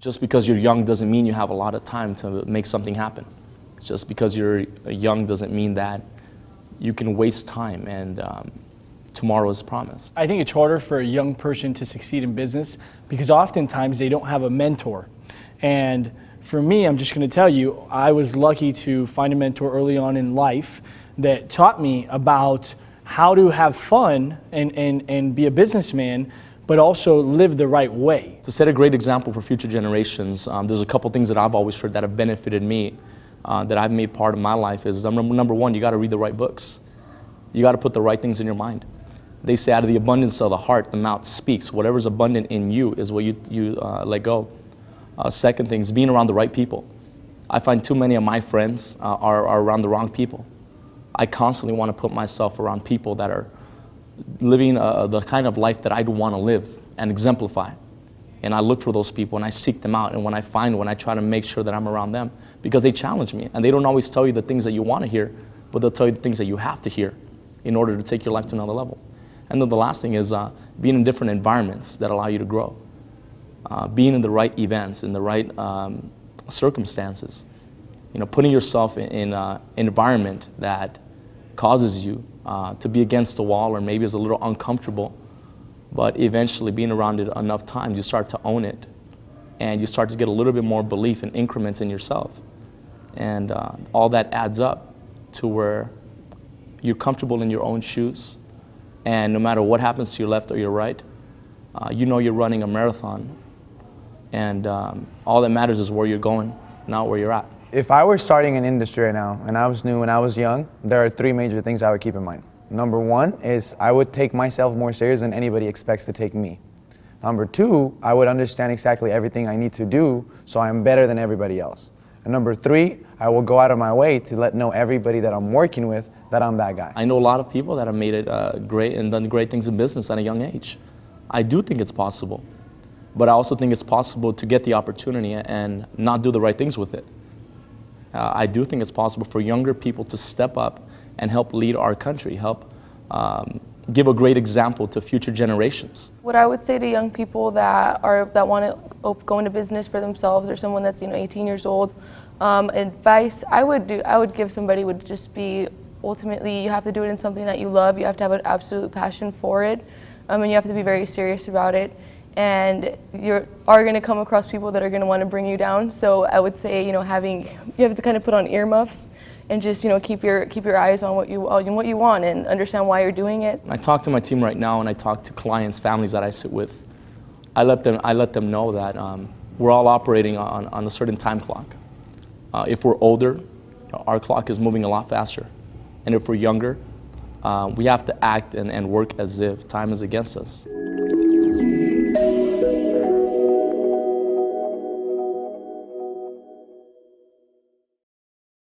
Just because you're young doesn't mean you have a lot of time to make something happen. Just because you're young doesn't mean that you can waste time and tomorrow is promised. I think it's harder for a young person to succeed in business because oftentimes they don't have a mentor. And for me, I'm just going to tell you, I was lucky to find a mentor early on in life that taught me about how to have fun and be a businessman, but also live the right way. To set a great example for future generations, there's a couple things that I've always heard that have benefited me, that I've made part of my life is number one, you got to read the right books. You got to put the right things in your mind. They say out of the abundance of the heart, the mouth speaks. Whatever's abundant in you is what you let go. Second thing is being around the right people. I find too many of my friends are around the wrong people. I constantly want to put myself around people that are living the kind of life that I'd want to live and exemplify. And I look for those people and I seek them out, and when I find one, I try to make sure that I'm around them because they challenge me. And they don't always tell you the things that you want to hear, but they'll tell you the things that you have to hear in order to take your life to another level. And then the last thing is being in different environments that allow you to grow. Being in the right events, in the right circumstances. You know, putting yourself in an environment that causes you to be against the wall or maybe is a little uncomfortable, but eventually being around it enough times, you start to own it. And you start to get a little bit more belief in increments in yourself. And all that adds up to where you're comfortable in your own shoes. And no matter what happens to your left or your right, you know you're running a marathon. And all that matters is where you're going, not where you're at. If I were starting an industry right now and I was new and I was young, there are three major things I would keep in mind. Number one is I would take myself more serious than anybody expects to take me. Number two, I would understand exactly everything I need to do so I'm better than everybody else. And number three, I will go out of my way to let know everybody that I'm working with that I'm that guy. I know a lot of people that have made it great and done great things in business at a young age. I do think it's possible, but I also think it's possible to get the opportunity and not do the right things with it. I do think it's possible for younger people to step up and help lead our country, help give a great example to future generations. What I would say to young people that want to go into business for themselves, or someone that's 18 years old, advice I would give somebody would just be, ultimately you have to do it in something that you love. You have to have an absolute passion for it, and you have to be very serious about it. And you are going to come across people that are going to want to bring you down. So I would say, you have to kind of put on earmuffs and just, keep your eyes on what you want and understand why you're doing it. I talk to my team right now, and I talk to clients, families that I sit with. I let them know that we're all operating on a certain time clock. If we're older, our clock is moving a lot faster, and if we're younger, we have to act and work as if time is against us.